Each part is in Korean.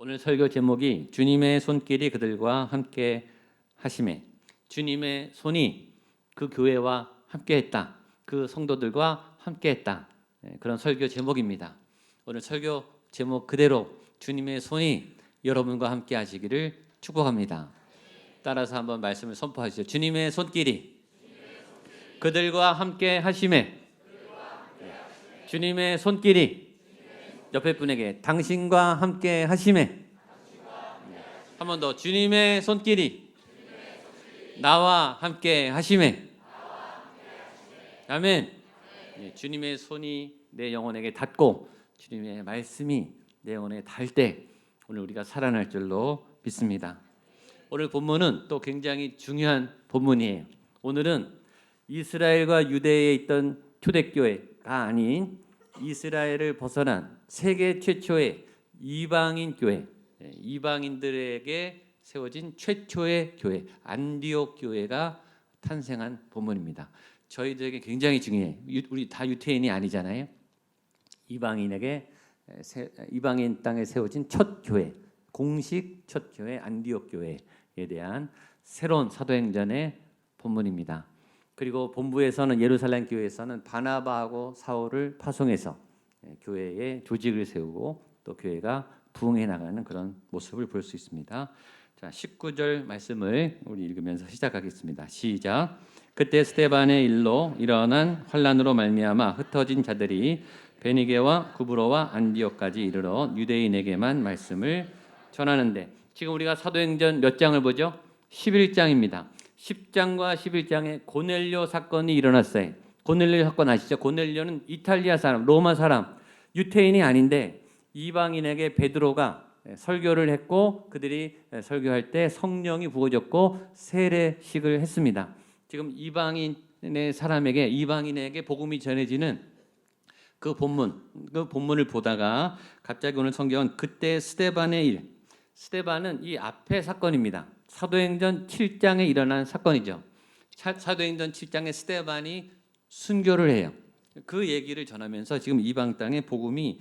오늘 설교 제목이 주님의 손길이 그들과 함께 하심에, 주님의 손이 그 교회와 함께 했다, 그 성도들과 함께 했다, 그런 설교 제목입니다. 오늘 설교 제목 그대로 주님의 손이 여러분과 함께 하시기를 축복합니다. 따라서 한번 말씀을 선포하시죠. 주님의 손길이 그들과 함께 하심에, 주님의 손길이 옆에 분에게 당신과 함께 하심에, 한 번 더 주님의 손길이 나와 함께 하심에. 아멘. 주님의 손이 내 영혼에게 닿고 주님의 말씀이 내 영혼에 닿을 때 오늘 우리가 살아날 줄로 믿습니다. 오늘 본문은 또 굉장히 중요한 본문이에요. 오늘은 이스라엘과 유대에 있던 초대교회가 아닌 이스라엘을 벗어난 세계 최초의 이방인 교회, 이방인들에게 세워진 최초의 교회, 안디옥 교회가 탄생한 본문입니다. 저희들에게 굉장히 중요해요. 우리 다 유태인이 아니잖아요. 이방인 땅에 세워진 첫 교회, 공식 첫 교회 안디옥 교회에 대한 새로운 사도행전의 본문입니다. 그리고 본부에서는 예루살렘 교회에서는 바나바하고 사울을 파송해서 교회의 조직을 세우고 또 교회가 부흥해 나가는 그런 모습을 볼 수 있습니다. 자, 19절 말씀을 우리 읽으면서 시작하겠습니다. 시작. 그때 스데반의 일로 일어난 환란으로 말미암아 흩어진 자들이 베니게와 구브로와 안디옥까지 이르러 유대인에게만 말씀을 전하는데, 지금 우리가 사도행전 몇 장을 보죠? 11장입니다. 10장과 11장에 고넬료 사건이 일어났어요. 고넬료 사건 아시죠? 고넬료는 이탈리아 사람, 로마 사람, 유태인이 아닌데 이방인에게 베드로가 설교를 했고 그들이 설교할 때 성령이 부어졌고 세례식을 했습니다. 지금 이방인의 사람에게, 이방인에게 복음이 전해지는 그 본문을 보다가 갑자기 오늘 성경은 그때 스데반의 일, 스데반은 이 앞의 사건입니다. 사도행전 7장에 일어난 사건이죠. 사도행전 7장에 스데반이 순교를 해요. 그 얘기를 전하면서 지금 이방 땅에 복음이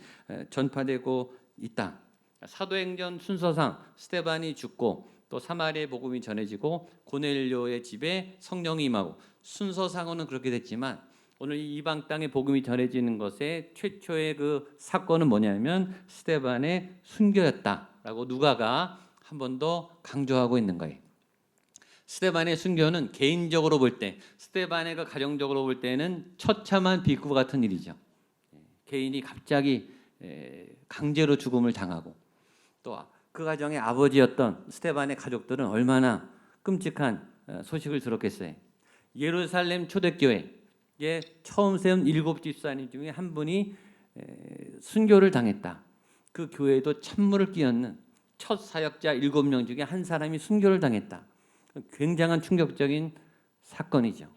전파되고 있다. 사도행전 순서상 스데반이 죽고 또 사마리아의 복음이 전해지고 고넬료의 집에 성령이 임하고, 순서상으로는 그렇게 됐지만 오늘 이 이방 땅에 복음이 전해지는 것의 최초의 그 사건은 뭐냐면 스데반의 순교였다라고 누가가 한 번 더 강조하고 있는 거예요. 스데반의 순교는 개인적으로 볼 때, 스데반의 그 가정적으로 볼 때는 처참한 비극 같은 일이죠. 개인이 갑자기 강제로 죽음을 당하고, 또 그 가정의 아버지였던 스데반의 가족들은 얼마나 끔찍한 소식을 들었겠어요. 예루살렘 초대교회에 처음 세운 7집사님 중에 한 분이 순교를 당했다. 그 교회에도 찬물을 끼얹는 첫 사역자 7명 중에 한 사람이 순교를 당했다. 굉장한 충격적인 사건이죠.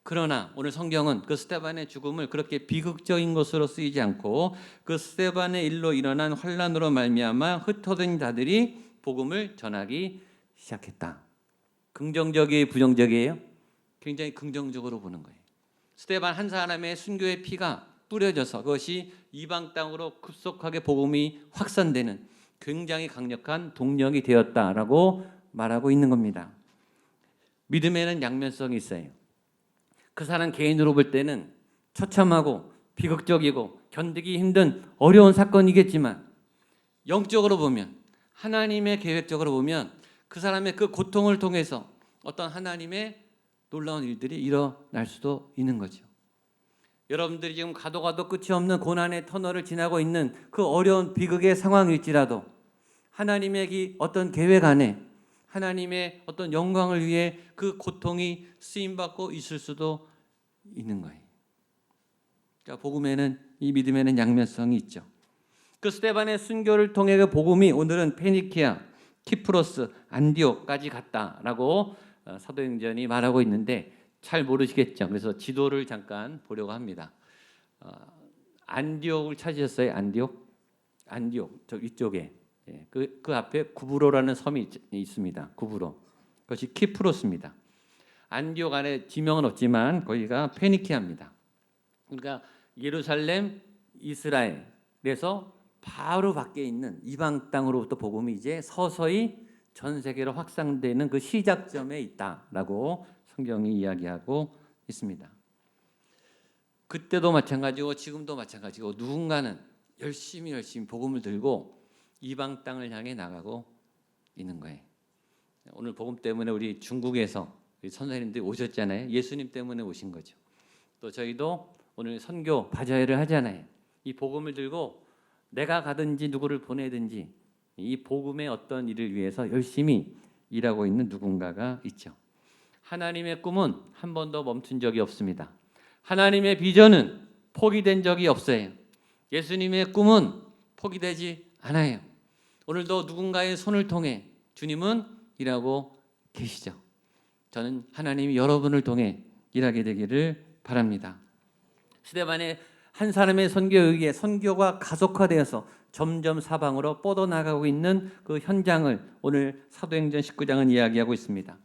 그러나 오늘 성경은 그 스데반의 죽음을 그렇게 비극적인 것으로 쓰이지 않고 그 스데반의 일로 일어난 환란으로 말미암아 흩어진 자들이 복음을 전하기 시작했다. 긍정적이에요, 부정적이에요? 굉장히 긍정적으로 보는 거예요. 스데반 한 사람의 순교의 피가 뿌려져서 그것이 이방 땅으로 급속하게 복음이 확산되는 굉장히 강력한 동력이 되었다라고 말하고 있는 겁니다. 믿음에는 양면성이 있어요. 그 사람 개인으로 볼 때는 처참하고 비극적이고 견디기 힘든 어려운 사건이겠지만, 영적으로 보면, 하나님의 계획적으로 보면 그 사람의 그 고통을 통해서 어떤 하나님의 놀라운 일들이 일어날 수도 있는 거죠. 여러분들이 지금 가도 끝이 없는 고난의 터널을 지나고 있는 그 어려운 비극의 상황일지라도 하나님의 어떤 계획 안에 하나님의 어떤 영광을 위해 그 고통이 쓰임받고 있을 수도 있는 거예요. 그러니까 복음에는, 이 믿음에는 양면성이 있죠. 그 스데반의 순교를 통해 그 복음이 오늘은 페니키아, 키프로스, 안디옥까지 갔다라고 사도행전이 말하고 있는데 잘 모르시겠죠. 그래서 지도를 잠깐 보려고 합니다. 안디옥을 찾으셨어요? 안디옥 저 이쪽에. 그 앞에 구브로라는 섬이 있습니다. 구브로. 그것이 키프로스입니다. 안디옥 안에 지명은 없지만 거기가 페니키아입니다. 그러니까 예루살렘, 이스라엘에서 바로 밖에 있는 이방 땅으로부터 복음이 이제 서서히 전 세계로 확산되는 그 시작점에 있다라고 성경이 이야기하고 있습니다. 그때도 마찬가지고 지금도 마찬가지고 누군가는 열심히 복음을 들고 이방 땅을 향해 나가고 있는 거예요. 오늘 복음 때문에 우리 중국에서 우리 선생님들이 오셨잖아요. 예수님 때문에 오신 거죠. 또 저희도 오늘 선교 바자회를 하잖아요. 이 복음을 들고 내가 가든지 누구를 보내든지 이 복음의 어떤 일을 위해서 열심히 일하고 있는 누군가가 있죠. 하나님의 꿈은 한 번도 멈춘 적이 없습니다. 하나님의 비전은 포기된 적이 없어요. 예수님의 꿈은 포기되지 않아요. 오늘도 누군가의 손을 통해 주님은 일하고 계시죠. 저는 하나님이 여러분을 통해 일하게 되기를 바랍니다. 스데반의 한 사람의 선교에 의해 선교가 가속화되어서 점점 사방으로 뻗어나가고 있는 그 현장을 오늘 사도행전 19장은 이야기하고 있습니다.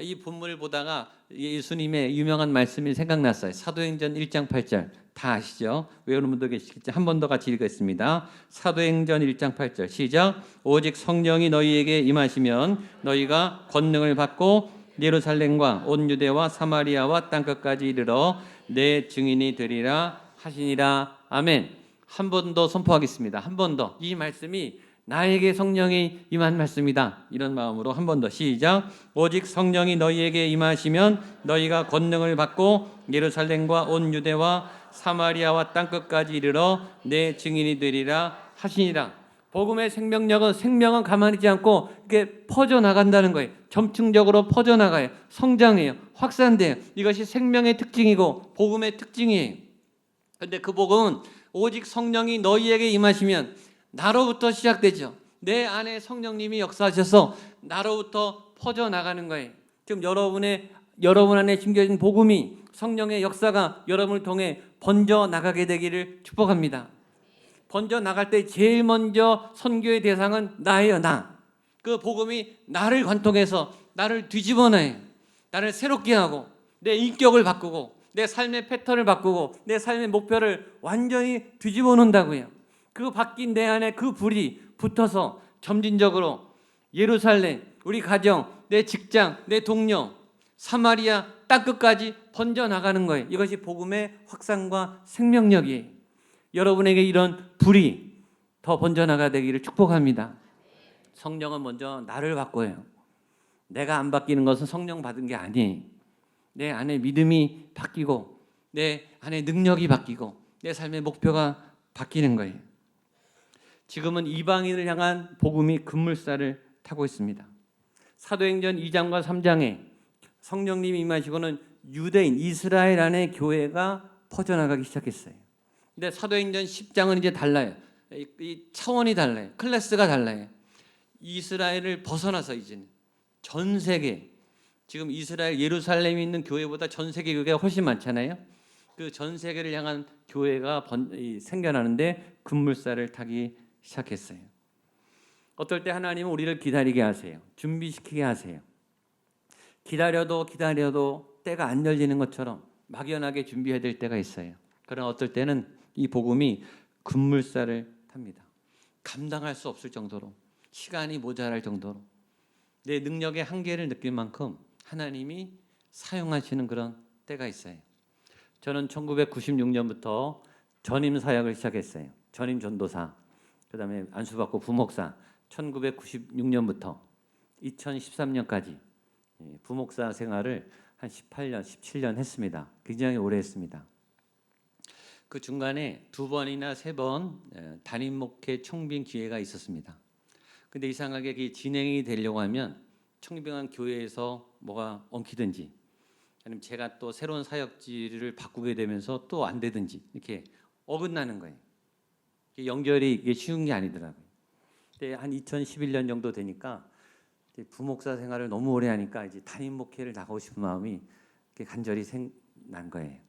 이 본문을 보다가 예수님의 유명한 말씀이 생각났어요. 사도행전 1장 8절 다 아시죠? 외우는 분도 계시겠죠? 한 번 더 같이 읽겠습니다. 사도행전 1장 8절 시작. 오직 성령이 너희에게 임하시면 너희가 권능을 받고 예루살렘과 온 유대와 사마리아와 땅끝까지 이르러 내 증인이 되리라 하시니라. 아멘. 한 번 더 선포하겠습니다. 한 번 더. 이 말씀이 나에게 성령이 임한 말씀이다. 이런 마음으로 한 번 더 시작. 오직 성령이 너희에게 임하시면 너희가 권능을 받고 예루살렘과 온 유대와 사마리아와 땅끝까지 이르러 내 증인이 되리라 하시니라. 복음의 생명은 가만히 있지 않고 이렇게 퍼져나간다는 거예요. 점층적으로 퍼져나가요. 성장해요. 확산돼요. 이것이 생명의 특징이고 복음의 특징이에요. 그런데 그 복음은 오직 성령이 너희에게 임하시면 나로부터 시작되죠. 내 안에 성령님이 역사하셔서 나로부터 퍼져나가는 거예요. 지금 여러분 안에 심겨진 복음이 성령의 역사가 여러분을 통해 번져나가게 되기를 축복합니다. 번져나갈 때 제일 먼저 선교의 대상은 나예요. 나. 그 복음이 나를 관통해서 나를 뒤집어놔요. 나를 새롭게 하고 내 인격을 바꾸고 내 삶의 패턴을 바꾸고 내 삶의 목표를 완전히 뒤집어 놓는다고요. 그 바뀐 내 안에 그 불이 붙어서 점진적으로 예루살렘, 우리 가정, 내 직장, 내 동료, 사마리아 땅끝까지 번져나가는 거예요. 이것이 복음의 확산과 생명력이에요. 여러분에게 이런 불이 더 번져나가 되기를 축복합니다. 성령은 먼저 나를 바꿔요. 내가 안 바뀌는 것은 성령 받은 게 아니에요. 내 안에 믿음이 바뀌고 내 안에 능력이 바뀌고 내 삶의 목표가 바뀌는 거예요. 지금은 이방인을 향한 복음이 급물살을 타고 있습니다. 사도행전 2장과 3장에 성령님이 임하시고는 유대인 이스라엘 안에 교회가 퍼져나가기 시작했어요. 근데 사도행전 10장은 이제 달라요. 이 차원이 달라요. 클래스가 달라요. 이스라엘을 벗어나서 이제는 전 세계, 지금 이스라엘 예루살렘에 있는 교회보다 전 세계 교회가 훨씬 많잖아요. 그 전 세계를 향한 교회가 생겨나는데 급물살을 타기 시작했어요. 어떨 때 하나님은 우리를 기다리게 하세요. 준비시키게 하세요. 기다려도 때가 안 열리는 것처럼 막연하게 준비해야 될 때가 있어요. 그러나 어떨 때는 이 복음이 급물살을 탑니다. 감당할 수 없을 정도로, 시간이 모자랄 정도로, 내 능력의 한계를 느낄 만큼 하나님이 사용하시는 그런 때가 있어요. 저는 1996년부터 전임 사역을 시작했어요. 전임 전도사, 그 다음에 안수받고 부목사, 1996년부터 2013년까지 부목사 생활을 한 18년, 17년 했습니다. 굉장히 오래 했습니다. 그 중간에 2번이나 3번 담임 목회 청빙 기회가 있었습니다. 근데 이상하게 진행이 되려고 하면 청빙한 교회에서 뭐가 엉키든지 아니면 제가 또 새로운 사역지를 바꾸게 되면서 또 안 되든지 이렇게 어긋나는 거예요. 연결이 이게 쉬운 게 아니더라고요. 근데 한 2011년 정도 되니까 부목사 생활을 너무 오래 하니까 이제 담임 목회를 나가고 싶은 마음이 간절히 난 거예요.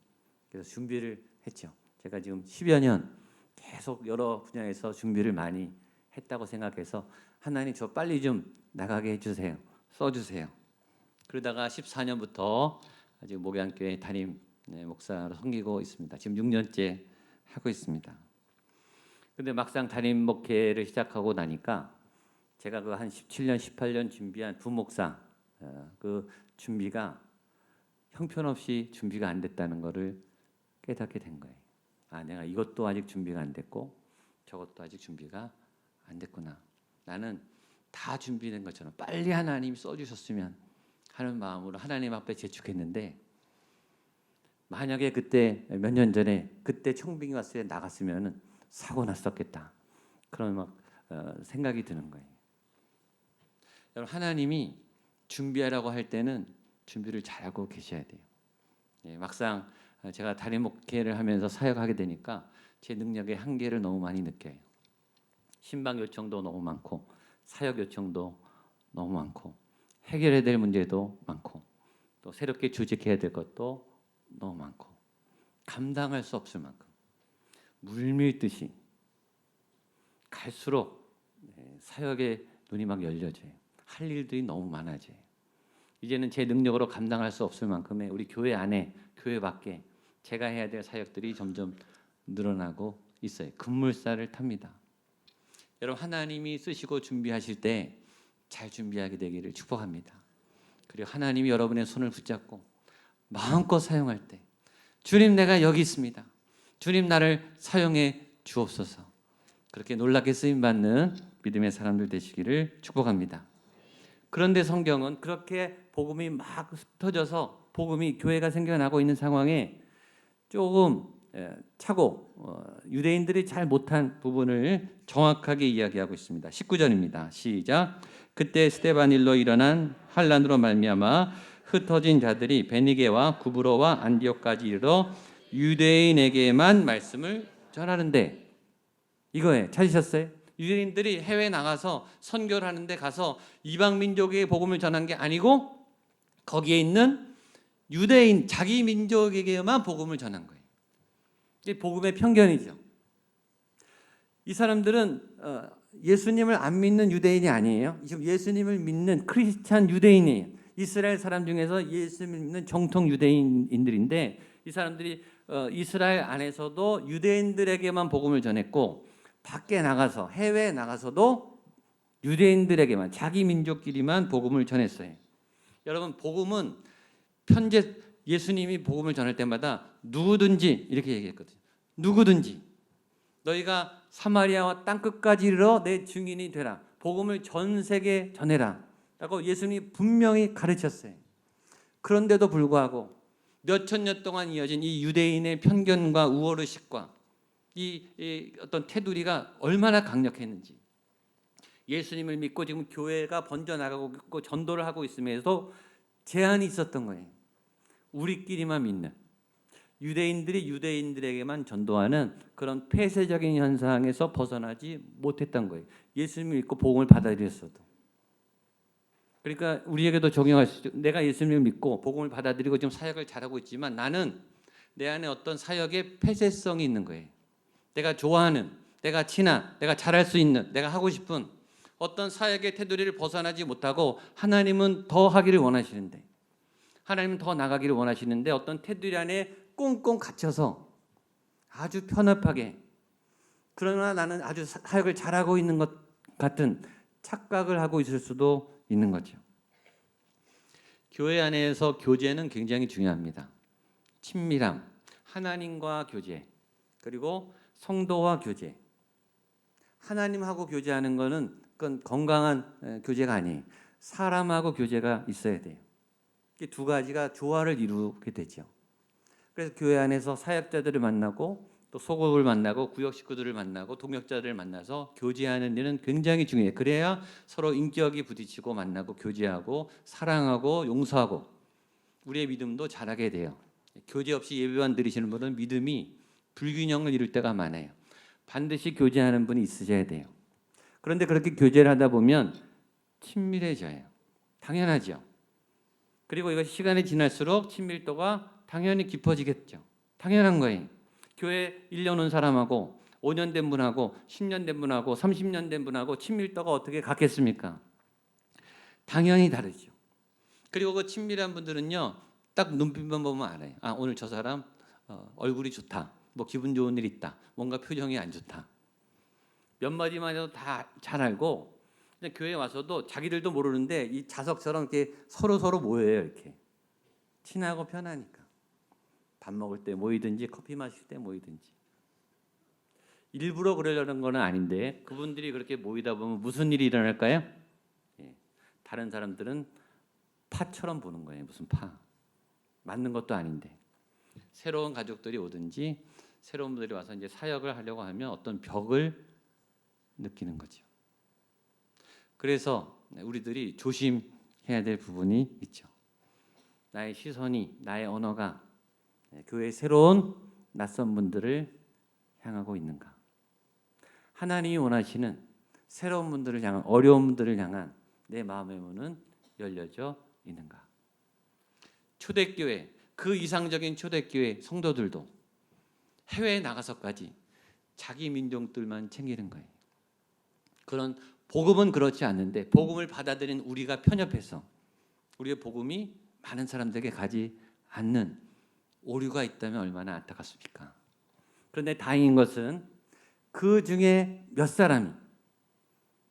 그래서 준비를 했죠. 제가 지금 10여 년 계속 여러 분야에서 준비를 많이 했다고 생각해서 하나님 저 빨리 좀 나가게 해주세요. 써주세요. 그러다가 14년부터 지금 목양교회 담임 목사로 섬기고 있습니다. 지금 6년째 하고 있습니다. 근데 막상 담임 목회를 시작하고 나니까 제가 그 한 17년, 18년 준비한 부목사 그 준비가 형편없이 준비가 안 됐다는 거를 깨닫게 된 거예요. 아, 내가 이것도 아직 준비가 안 됐고 저것도 아직 준비가 안 됐구나. 나는 다 준비된 것처럼 빨리 하나님이 써주셨으면 하는 마음으로 하나님 앞에 재촉했는데, 만약에 그때 몇 년 전에 그때 청빙이 왔을 때 나갔으면 사고 났었겠다. 그런 막 생각이 드는 거예요. 여러분, 하나님이 준비하라고 할 때는 준비를 잘하고 계셔야 돼요. 예, 막상 제가 담임 목회를 하면서 사역하게 되니까 제 능력의 한계를 너무 많이 느껴요. 신방 요청도 너무 많고 사역 요청도 너무 많고 해결해야 될 문제도 많고 또 새롭게 조직해야 될 것도 너무 많고 감당할 수 없을 만큼 물밀듯이 갈수록 사역의 눈이 막 열려져요. 할 일들이 너무 많아져요. 이제는 제 능력으로 감당할 수 없을 만큼의 우리 교회 안에 교회 밖에 제가 해야 될 사역들이 점점 늘어나고 있어요. 급물살을 탑니다. 여러분, 하나님이 쓰시고 준비하실 때 잘 준비하게 되기를 축복합니다. 그리고 하나님이 여러분의 손을 붙잡고 마음껏 사용할 때 주님, 내가 여기 있습니다. 주님, 나를 사용해 주옵소서. 그렇게 놀랍게 쓰임받는 믿음의 사람들 되시기를 축복합니다. 그런데 성경은 그렇게 복음이 막 흩어져서 복음이 교회가 생겨나고 있는 상황에 조금 차고 유대인들이 잘 못한 부분을 정확하게 이야기하고 있습니다. 19절입니다. 시작. 그때 스데반일로 일어난 환란으로 말미암아 흩어진 자들이 베니게와 구브로와 안디옥까지 이르러 유대인에게만 말씀을 전하는데, 이거에 찾으셨어요? 유대인들이 해외 나가서 선교를 하는데 가서 이방 민족에게 복음을 전한 게 아니고 거기에 있는 유대인 자기 민족에게만 복음을 전한 거예요. 이게 복음의 편견이죠. 이 사람들은 예수님을 안 믿는 유대인이 아니에요. 지금 예수님을 믿는 크리스찬 유대인이에요. 이스라엘 사람 중에서 예수님을 믿는 정통 유대인들인데 이 사람들이 이스라엘 안에서도 유대인들에게만 복음을 전했고 밖에 나가서 해외에 나가서도 유대인들에게만 자기 민족끼리만 복음을 전했어요. 여러분, 복음은 예수님이 복음을 전할 때마다 누구든지 이렇게 얘기했거든요. 누구든지 너희가 사마리아와 땅끝까지 이르러 내 증인이 되라. 복음을 전 세계에 전해라 라고 예수님이 분명히 가르쳤어요. 그런데도 불구하고 몇천 년 동안 이어진 이 유대인의 편견과 우월의식과 이 어떤 테두리가 얼마나 강력했는지, 예수님을 믿고 지금 교회가 번져나가고 있고 전도를 하고 있음에도 제한이 있었던 거예요. 우리끼리만 믿는, 유대인들이 유대인들에게만 전도하는 그런 폐쇄적인 현상에서 벗어나지 못했던 거예요. 예수님을 믿고 복음을 받아들였어도. 그러니까 우리에게도 적용할 수 있죠. 내가 예수님을 믿고 복음을 받아들이고 지금 사역을 잘하고 있지만 나는 내 안에 어떤 사역의 폐쇄성이 있는 거예요. 내가 좋아하는, 내가 친한, 내가 잘할 수 있는, 내가 하고 싶은 어떤 사역의 테두리를 벗어나지 못하고 하나님은 더 하기를 원하시는데, 하나님은 더 나가기를 원하시는데 어떤 테두리 안에 꽁꽁 갇혀서 아주 편협하게, 그러나 나는 아주 사역을 잘하고 있는 것 같은 착각을 하고 있을 수도 있는 거죠. 교회 안에서 교제는 굉장히 중요합니다. 친밀함, 하나님과 교제, 그리고 성도와 교제. 하나님하고 교제하는 것은 그건 건강한 교제가 아니에요. 사람하고 교제가 있어야 돼요. 이 두 가지가 조화를 이루게 되죠. 그래서 교회 안에서 사역자들을 만나고 또 소극을 만나고 구역 식구들을 만나고 동역자들을 만나서 교제하는 일은 굉장히 중요해요. 그래야 서로 인격이 부딪히고 만나고 교제하고 사랑하고 용서하고 우리의 믿음도 자라게 돼요. 교제 없이 예배만 드리시는 분은 믿음이 불균형을 이룰 때가 많아요. 반드시 교제하는 분이 있으셔야 돼요. 그런데 그렇게 교제를 하다 보면 친밀해져요. 당연하죠. 그리고 이것이 시간이 지날수록 친밀도가 당연히 깊어지겠죠. 당연한 거예요. 교회 1년 온 사람하고 5년 된 분하고 10년 된 분하고 30년 된 분하고 친밀도가 어떻게 같겠습니까? 당연히 다르죠. 그리고 그 친밀한 분들은요, 딱 눈빛만 보면 알아요. 아, 오늘 저 사람 얼굴이 좋다. 뭐 기분 좋은 일 있다. 뭔가 표정이 안 좋다. 몇 마디만 해도 다 잘 알고 그냥 교회에 와서도 자기들도 모르는데 이 자석처럼 이렇게 서로 모여요. 이렇게 친하고 편하니까 밥 먹을 때 모이든지 커피 마실 때 모이든지 일부러 그러려는 건 아닌데 그분들이 그렇게 모이다 보면 무슨 일이 일어날까요? 예, 다른 사람들은 파처럼 보는 거예요. 무슨 파 맞는 것도 아닌데 새로운 가족들이 오든지 새로운 분들이 와서 이제 사역을 하려고 하면 어떤 벽을 느끼는 거죠. 그래서 우리들이 조심해야 될 부분이 있죠. 나의 시선이, 나의 언어가 교회의 새로운 낯선 분들을 향하고 있는가? 하나님이 원하시는 새로운 분들을 향한, 어려운 분들을 향한 내 마음의 문은 열려져 있는가? 초대교회, 그 이상적인 초대교회 성도들도 해외에 나가서까지 자기 민족들만 챙기는 거예요. 그런 복음은 그렇지 않는데 복음을 받아들인 우리가 편협해서 우리의 복음이 많은 사람들에게 가지 않는 오류가 있다면 얼마나 안타깝습니까? 그런데 다행인 것은 그 중에 몇 사람이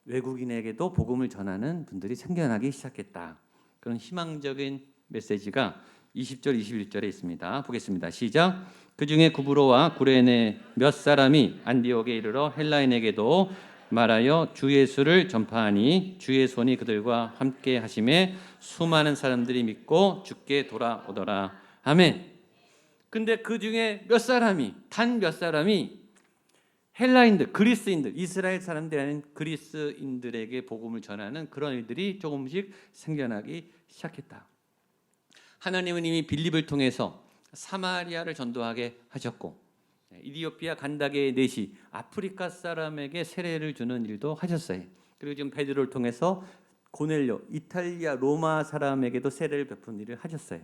외국인에게도 복음을 전하는 분들이 생겨나기 시작했다. 그런 희망적인 메시지가 20절, 21절에 있습니다. 보겠습니다. 시작. 그 중에 구브로와 구레네 몇 사람이 안디옥에 이르러 헬라인에게도 말하여 주 예수를 전파하니 주의 손이 그들과 함께 하심에 수많은 사람들이 믿고 주께 돌아오더라. 아멘. 근데 그 중에 몇 사람이, 단 몇 사람이 헬라인들, 그리스인들, 이스라엘 사람들이 아닌 그리스인들에게 복음을 전하는 그런 일들이 조금씩 생겨나기 시작했다. 하나님은 이미 빌립을 통해서 사마리아를 전도하게 하셨고 이디오피아 간다게의 넷이 아프리카 사람에게 세례를 주는 일도 하셨어요. 그리고 지금 베드로를 통해서 고넬료 이탈리아 로마 사람에게도 세례를 베푼 일을 하셨어요.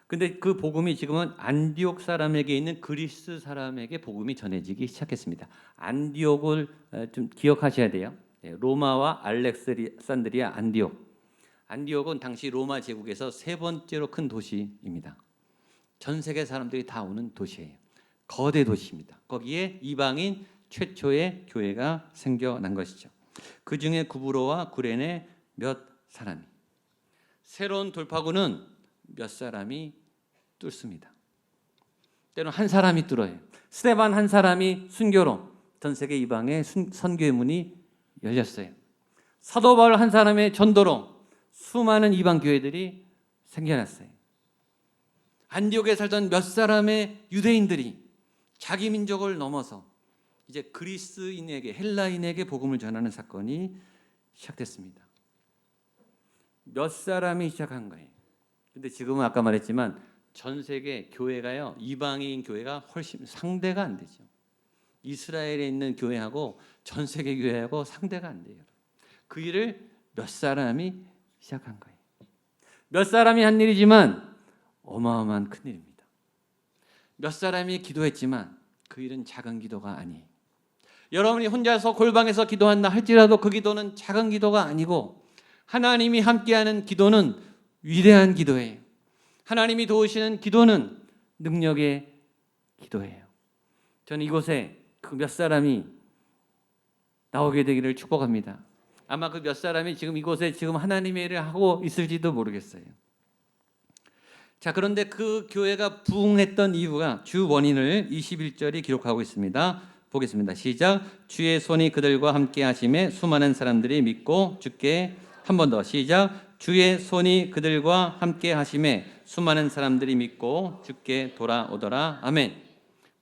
근데 그 복음이 지금은 안디옥 사람에게 있는 그리스 사람에게 복음이 전해지기 시작했습니다. 안디옥을 좀 기억하셔야 돼요. 로마와 알렉산드리아, 안디옥. 안디옥은 당시 로마 제국에서 세 번째로 큰 도시입니다. 전 세계 사람들이 다 오는 도시예요. 거대 도시입니다. 거기에 이방인 최초의 교회가 생겨난 것이죠. 그 중에 구브로와 구레네 몇 사람이, 새로운 돌파구는 몇 사람이 뚫습니다. 때로는 한 사람이 뚫어요. 스데반 한 사람이 순교로 전 세계 이방의 선교의 문이 열렸어요. 사도 바울 한 사람의 전도로 수많은 이방 교회들이 생겨났어요. 안디옥에 살던 몇 사람의 유대인들이 자기 민족을 넘어서 이제 그리스인에게, 헬라인에게 복음을 전하는 사건이 시작됐습니다. 몇 사람이 시작한 거예요. 근데 지금은 아까 말했지만 전 세계 교회가요, 이방인 교회가 훨씬 상대가 안 되죠. 이스라엘에 있는 교회하고 전 세계 교회하고 상대가 안 돼요. 그 일을 몇 사람이 시작한 거예요. 몇 사람이 한 일이지만 어마어마한 큰 일입니다. 몇 사람이 기도했지만 그 일은 작은 기도가 아니에요. 여러분이 혼자서 골방에서 기도한다 할지라도 그 기도는 작은 기도가 아니고 하나님이 함께하는 기도는 위대한 기도예요. 하나님이 도우시는 기도는 능력의 기도예요. 저는 이곳에 그 몇 사람이 나오게 되기를 축복합니다. 아마 그 몇 사람이 지금 이곳에 지금 하나님의 일을 하고 있을지도 모르겠어요. 자, 그런데 그 교회가 부흥했던 이유가 주 원인을 21절이 기록하고 있습니다. 보겠습니다. 시작. 주의 손이 그들과 함께 하심에 수많은 사람들이 믿고 주께, 한 번 더 시작. 주의 손이 그들과 함께 하심에 수많은 사람들이 믿고 주께 돌아오더라. 아멘.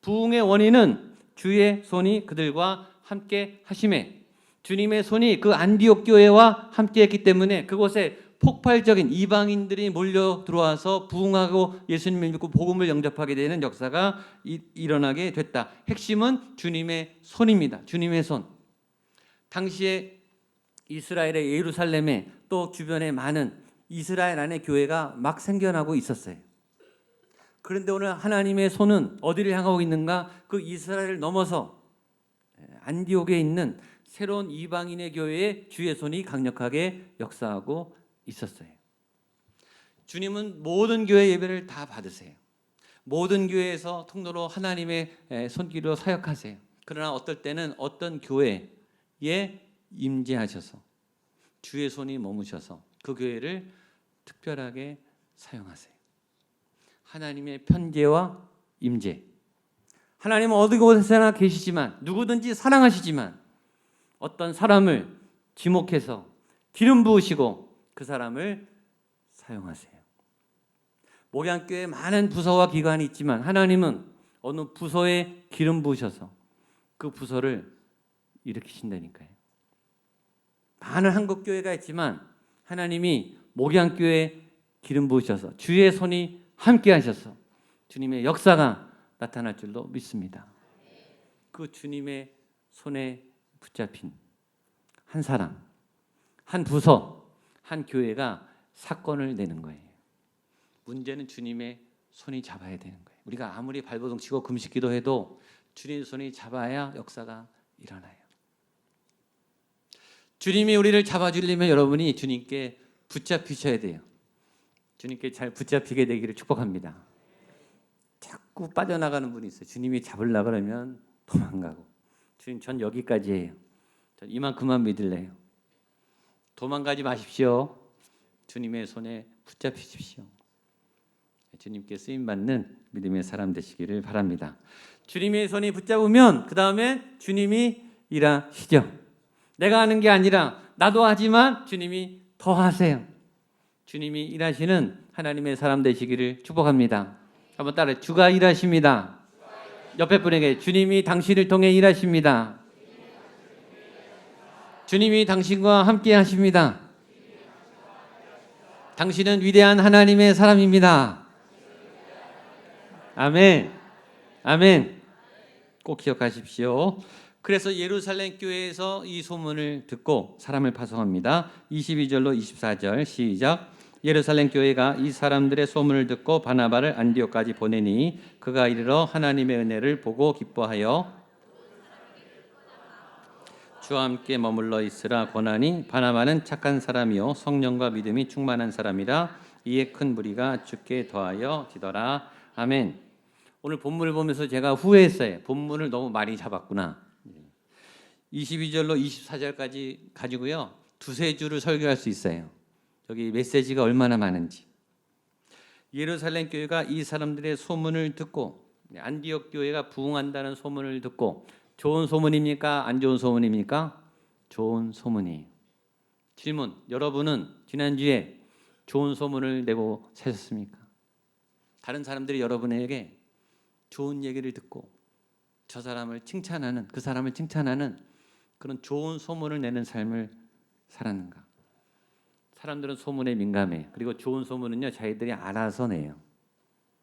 부흥의 원인은 주의 손이 그들과 함께 하심에, 주님의 손이 그 안디옥 교회와 함께 했기 때문에 그곳에 폭발적인 이방인들이 몰려 들어와서 부흥하고 예수님을 믿고 복음을 영접하게 되는 역사가 일어나게 됐다. 핵심은 주님의 손입니다. 주님의 손. 당시에 이스라엘의 예루살렘에 또 주변에 많은 이스라엘 안에 교회가 막 생겨나고 있었어요. 그런데 오늘 하나님의 손은 어디를 향하고 있는가? 그 이스라엘을 넘어서 안디옥에 있는 새로운 이방인의 교회에 주의 손이 강력하게 역사하고 있었어요. 주님은 모든 교회 예배를 다 받으세요. 모든 교회에서 통로로 하나님의 손길로 사역하세요. 그러나 어떨 때는 어떤 교회에 임재하셔서 주의 손이 머무셔서 그 교회를 특별하게 사용하세요. 하나님의 편재와 임재. 하나님은 어디 곳에서나 계시지만 누구든지 사랑하시지만 어떤 사람을 지목해서 기름 부으시고 그 사람을 사용하세요. 목양교회에 많은 부서와 기관이 있지만 하나님은 어느 부서에 기름 부으셔서 그 부서를 일으키신다니까요. 많은 한국교회가 있지만 하나님이 목양교회에 기름 부으셔서 주의 손이 함께 하셔서 주님의 역사가 나타날 줄로 믿습니다. 그 주님의 손에 붙잡힌 한 사람, 한 부서, 한 교회가 사건을 내는 거예요. 문제는 주님의 손이 잡아야 되는 거예요. 우리가 아무리 발버둥 치고 금식 기도해도 주님의 손이 잡아야 역사가 일어나요. 주님이 우리를 잡아주려면 여러분이 주님께 붙잡히셔야 돼요. 주님께 잘 붙잡히게 되기를 축복합니다. 자꾸 빠져나가는 분이 있어요. 주님이 잡으려고 그러면 도망가고. 주님 전 여기까지예요. 전 이만큼만 믿을래요. 도망가지 마십시오. 주님의 손에 붙잡히십시오. 주님께 쓰임받는 믿음의 사람 되시기를 바랍니다. 주님의 손이 붙잡으면 그 다음에 주님이 일하시죠. 내가 하는 게 아니라 나도 하지만 주님이 더 하세요. 주님이 일하시는 하나님의 사람 되시기를 축복합니다. 한번 따라해. 주가 일하십니다. 옆에 분에게 주님이 당신을 통해 일하십니다. 주님이 당신과 함께 하십니다. 당신은 위대한 하나님의 사람입니다. 아멘. 아멘. 꼭 기억하십시오. 그래서 예루살렘 교회에서 이 소문을 듣고 사람을 파송합니다. 22절로 24절 시작. 예루살렘 교회가 이 사람들의 소문을 듣고 바나바를 안디옥까지 보내니 그가 이르러 하나님의 은혜를 보고 기뻐하여 주와 함께 머물러 있으라 권하니 바나바는 착한 사람이요 성령과 믿음이 충만한 사람이라 이에 큰 무리가 주께 더하여 지더라. 아멘. 오늘 본문을 보면서 제가 후회했어요. 본문을 너무 많이 잡았구나. 22절로 24절까지 가지고요. 두세 주를 설교할 수 있어요. 여기 메시지가 얼마나 많은지. 예루살렘 교회가 이 사람들의 소문을 듣고 안디옥 교회가 부흥한다는 소문을 듣고 좋은 소문입니까? 안 좋은 소문입니까? 좋은 소문이에요. 질문. 여러분은 지난주에 좋은 소문을 내고 사셨습니까? 다른 사람들이 여러분에게 좋은 얘기를 듣고 저 사람을 칭찬하는, 그 사람을 칭찬하는 그런 좋은 소문을 내는 삶을 살았는가? 사람들은 소문에 민감해요. 그리고 좋은 소문은요, 자기들이 알아서 내요.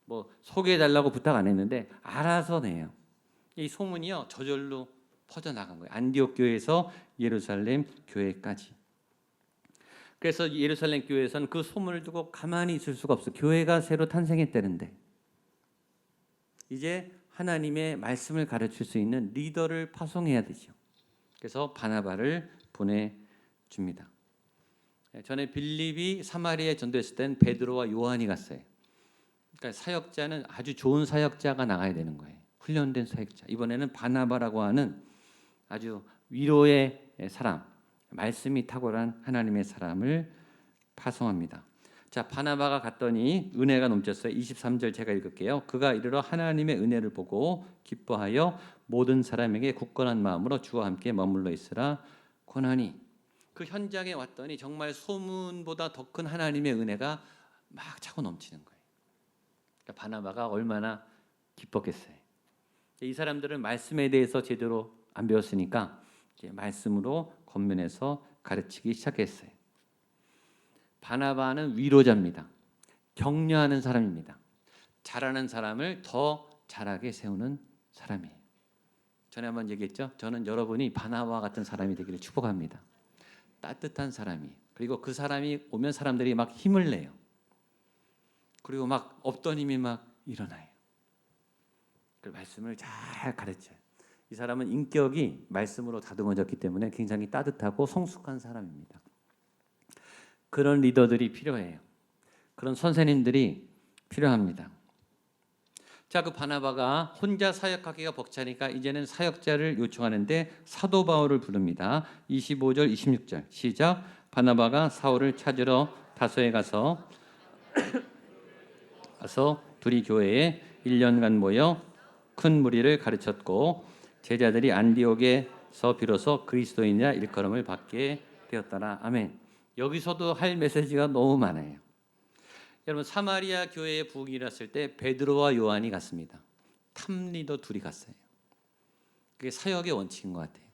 뭐 소개해달라고 부탁 안 했는데 알아서 내요. 이 소문이요, 저절로 퍼져나간 거예요. 안디옥 교회에서 예루살렘 교회까지. 그래서 예루살렘 교회에서는 그 소문을 두고 가만히 있을 수가 없어. 교회가 새로 탄생했다는데 이제 하나님의 말씀을 가르칠 수 있는 리더를 파송해야 되죠. 그래서 바나바를 보내줍니다. 전에 빌립이 사마리아에 전도했을 때는 베드로와 요한이 갔어요. 그러니까 사역자는 아주 좋은 사역자가 나가야 되는 거예요. 훈련된 사역자. 이번에는 바나바라고 하는 아주 위로의 사람, 말씀이 탁월한 하나님의 사람을 파송합니다. 자, 바나바가 갔더니 은혜가 넘쳤어요. 23절 제가 읽을게요. 그가 이르러 하나님의 은혜를 보고 기뻐하여 모든 사람에게 굳건한 마음으로 주와 함께 머물러 있으라 권하니. 그 현장에 왔더니 정말 소문보다 더 큰 하나님의 은혜가 막 차고 넘치는 거예요. 그러니까 바나바가 얼마나 기뻤겠어요. 이 사람들은 말씀에 대해서 제대로 안 배웠으니까 이제 말씀으로 권면해서 가르치기 시작했어요. 바나바는 위로자입니다. 격려하는 사람입니다. 잘하는 사람을 더 잘하게 세우는 사람이에요. 전에 한번 얘기했죠. 저는 여러분이 바나바와 같은 사람이 되기를 축복합니다. 따뜻한 사람이. 그리고 그 사람이 오면 사람들이 막 힘을 내요. 그리고 막 없던 힘이 막 일어나요. 그 말씀을 잘 가르쳐요. 이 사람은 인격이 말씀으로 다듬어졌기 때문에 굉장히 따뜻하고 성숙한 사람입니다. 그런 리더들이 필요해요. 그런 선생님들이 필요합니다. 자, 그 바나바가 혼자 사역하기가 벅차니까 이제는 사역자를 요청하는데 사도 바울을 부릅니다. 25절 26절 시작. 바나바가 사울을 찾으러 다소에 가서 둘이 교회에 1년간 모여 큰 무리를 가르쳤고 제자들이 안디옥에서 비로소 그리스도인이라 일컬음을 받게 되었더라. 아멘. 여기서도 할 메시지가 너무 많아요. 여러분, 사마리아 교회에 부흥이 일었을 때 베드로와 요한이 갔습니다. 탑리더 둘이 갔어요. 그게 사역의 원칙인 것 같아요.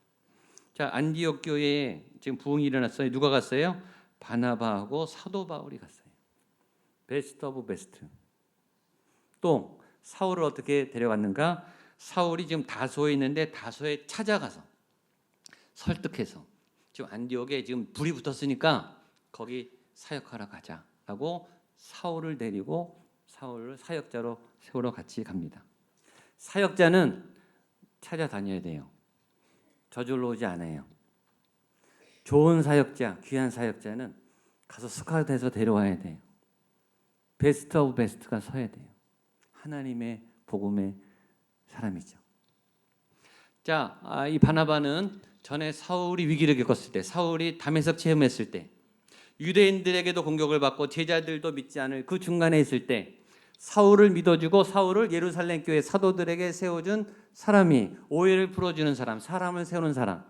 자, 안디옥 교회에 지금 부흥이 일어났어요. 누가 갔어요? 바나바하고 사도 바울이 갔어요. 베스트 오브 베스트. 또 사울을 어떻게 데려갔는가? 사울이 지금 다소에 있는데 다소에 찾아가서 설득해서 지금 안디옥에 지금 불이 붙었으니까 거기 사역하러 가자라고 사울을 데리고 사울을 사역자로 세우러 같이 갑니다. 사역자는 찾아다녀야 돼요. 저절로 오지 않아요. 좋은 사역자, 귀한 사역자는 가서 스카우트해서 데려와야 돼요. 베스트 오브 베스트가 서야 돼요. 하나님의 복음의 사람이죠. 자, 이 바나바는 전에 사울이 위기를 겪었을 때, 사울이 다메섹 체험했을 때, 유대인들에게도 공격을 받고 제자들도 믿지 않을 그 중간에 있을 때 사울을 믿어주고 사울을 예루살렘 교회 사도들에게 세워준 사람이, 오해를 풀어주는 사람, 사람을 세우는 사람,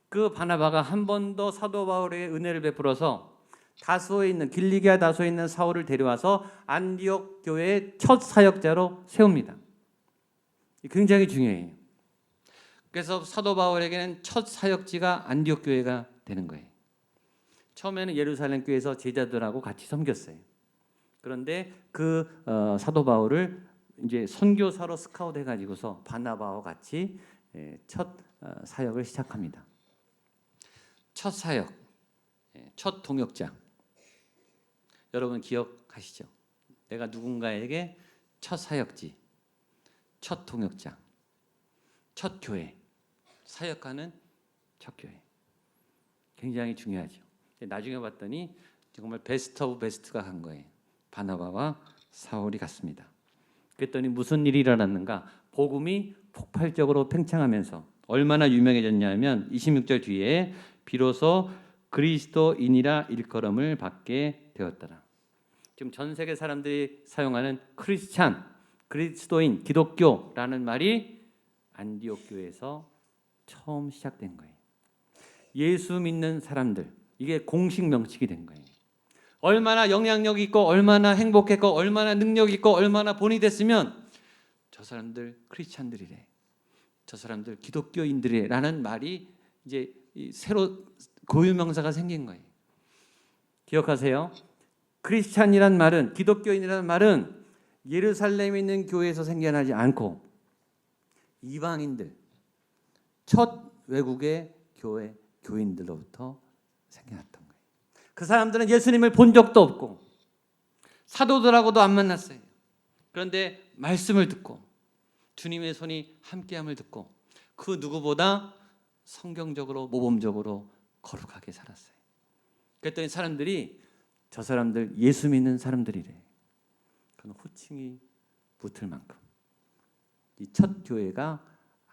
그 바나바가 한 번 더 사도 바울에게 은혜를 베풀어서 다소에 있는, 길리기아 다소에 있는 사울을 데려와서 안디옥 교회의 첫 사역자로 세웁니다. 굉장히 중요해요. 그래서 사도 바울에게는 첫 사역지가 안디옥 교회가 되는 거예요. 처음에는 예루살렘 교회에서 제자들하고 같이 섬겼어요. 그런데 그 사도 바울을 이제 선교사로 스카우트 해가지고서 바나바와 같이 첫 사역을 시작합니다. 첫 사역, 첫 동역자. 여러분 기억하시죠? 내가 누군가에게 첫 사역지, 첫 동역자, 첫 교회, 사역하는 첫 교회. 굉장히 중요하죠. 나중에 봤더니 정말 베스트 오브 베스트가 간 거예요. 바나바와 사울이 갔습니다. 그랬더니 무슨 일이 일어났는가? 복음이 폭발적으로 팽창하면서 얼마나 유명해졌냐면 26절 뒤에 비로소 그리스도인이라 일컬음을 받게 되었더라. 지금 전 세계 사람들이 사용하는 크리스찬, 그리스도인, 기독교라는 말이 안디옥 교회에서 처음 시작된 거예요. 예수 믿는 사람들, 이게 공식 명칭이 된 거예요. 얼마나 영향력 있고 얼마나 행복했고 얼마나 능력 있고 얼마나 본이 됐으면 저 사람들 크리스찬들이래, 저 사람들 기독교인들이라는 말이 이제 새로 고유명사가 생긴 거예요. 기억하세요. 크리스찬이란 말은, 기독교인이라는 말은 예루살렘에 있는 교회에서 생겨나지 않고 이방인들, 첫 외국의 교회 교인들로부터 생겨났던 거예요. 그 사람들은 예수님을 본 적도 없고 사도들하고도 안 만났어요. 그런데 말씀을 듣고 주님의 손이 함께함을 듣고 그 누구보다 성경적으로 모범적으로 거룩하게 살았어요. 그랬더니 사람들이 저 사람들 예수 믿는 사람들이래. 그건 호칭이 붙을 만큼 이 첫 교회가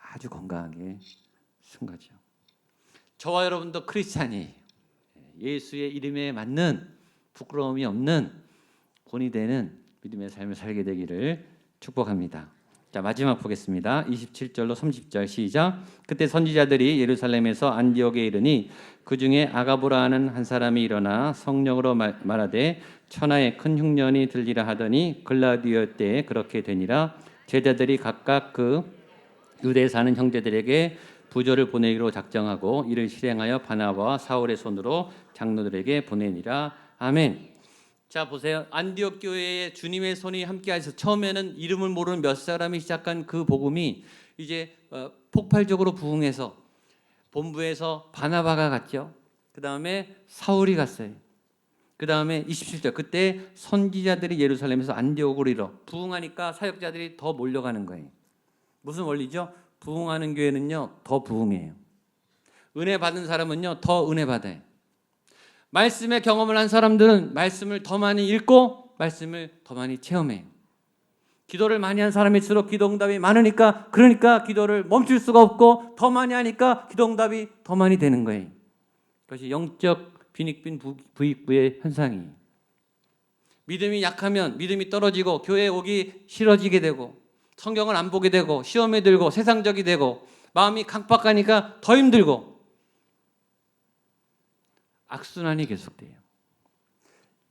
아주 건강하게 쓴 거죠. 저와 여러분도 크리스찬이 예수의 이름에 맞는 부끄러움이 없는 본이 되는 믿음의 삶을 살게 되기를 축복합니다. 자, 마지막 보겠습니다. 27절로 30절 시작. 그때 선지자들이 예루살렘에서 안디옥에 이르니 그 중에 아가보라 하는 한 사람이 일어나 성령으로 말하되 천하에 큰 흉년이 들리라 하더니 글라디오 때에 그렇게 되니라. 제자들이 각각 그 유대에 사는 형제들에게 부조를 보내기로 작정하고 이를 실행하여 바나바와 사울의 손으로 장로들에게 보내니라. 아멘. 자, 보세요. 안디옥 교회에 주님의 손이 함께하셔서 처음에는 이름을 모르는 몇 사람이 시작한 그 복음이 이제 폭발적으로 부흥해서 본부에서 바나바가 갔죠. 그 다음에 사울이 갔어요. 그 다음에 27절 그때 선지자들이 예루살렘에서 안디옥으로 이르러 부흥하니까 사역자들이 더 몰려가는 거예요. 무슨 원리죠? 부흥하는 교회는요 더 부흥해요. 은혜 받은 사람은요 더 은혜 받아요. 말씀의 경험을 한 사람들은 말씀을 더 많이 읽고 말씀을 더 많이 체험해요. 기도를 많이 한 사람일수록 기도 응답이 많으니까 그러니까 기도를 멈출 수가 없고 더 많이 하니까 기도 응답이 더 많이 되는 거예요. 그것이 영적 빈익빈 부익부의 현상이에요. 믿음이 약하면 믿음이 떨어지고 교회에 오기 싫어지게 되고 성경을 안 보게 되고 시험에 들고 세상적이 되고 마음이 강박하니까 더 힘들고 악순환이 계속돼요.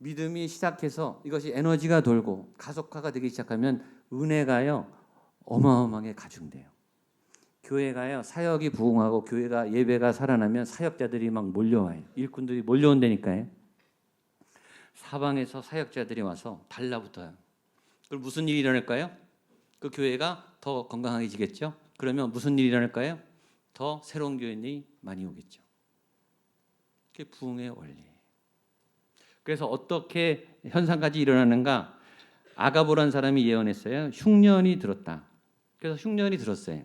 믿음이 시작해서 이것이 에너지가 돌고 가속화가 되기 시작하면 은혜가요 어마어마하게 가중돼요. 교회가요 사역이 부흥하고 교회가 예배가 살아나면 사역자들이 막 몰려와요. 일꾼들이 몰려온다니까요. 사방에서 사역자들이 와서 달라붙어요. 그럼 무슨 일이 일어날까요? 그 교회가 더 건강해지겠죠. 그러면 무슨 일이 일어날까요? 더 새로운 교인이 많이 오겠죠. 그게 부흥의 원리예요. 그래서 어떻게 현상까지 일어나는가? 아가보라는 사람이 예언했어요. 흉년이 들었다. 그래서 흉년이 들었어요.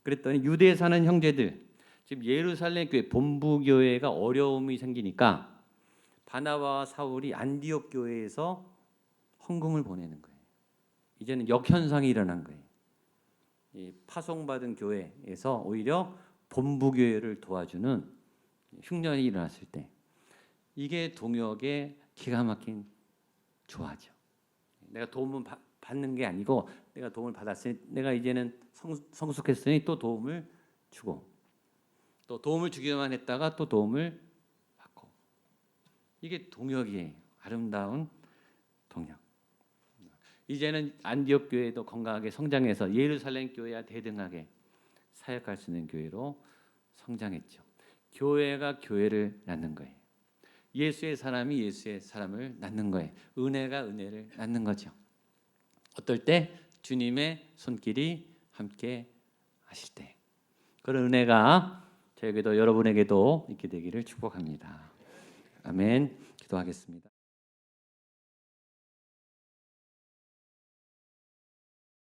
그랬더니 유대에 사는 형제들, 지금 예루살렘 교회 본부 교회가 어려움이 생기니까 바나바와 사울이 안디옥 교회에서 헌금을 보내는 거예요. 이제는 역현상이 일어난 거예요. 이 파송받은 교회에서 오히려 본부 교회를 도와주는 흉년이 일어났을 때 이게 동역의 기가 막힌 조화죠. 내가 도움을 받는 게 아니고 내가 도움을 받았으니 내가 이제는 성숙했으니 또 도움을 주고 또 도움을 주기만 했다가 또 도움을 받고 이게 동역이에요. 아름다운 동역. 이제는 안디옥 교회도 건강하게 성장해서 예루살렘 교회와 대등하게 사역할 수 있는 교회로 성장했죠. 교회가 교회를 낳는 거예요. 예수의 사람이 예수의 사람을 낳는 거예요. 은혜가 은혜를 낳는 거죠. 어떨 때? 주님의 손길이 함께 하실 때. 그런 은혜가 저에게도 여러분에게도 있게 되기를 축복합니다. 아멘. 기도하겠습니다.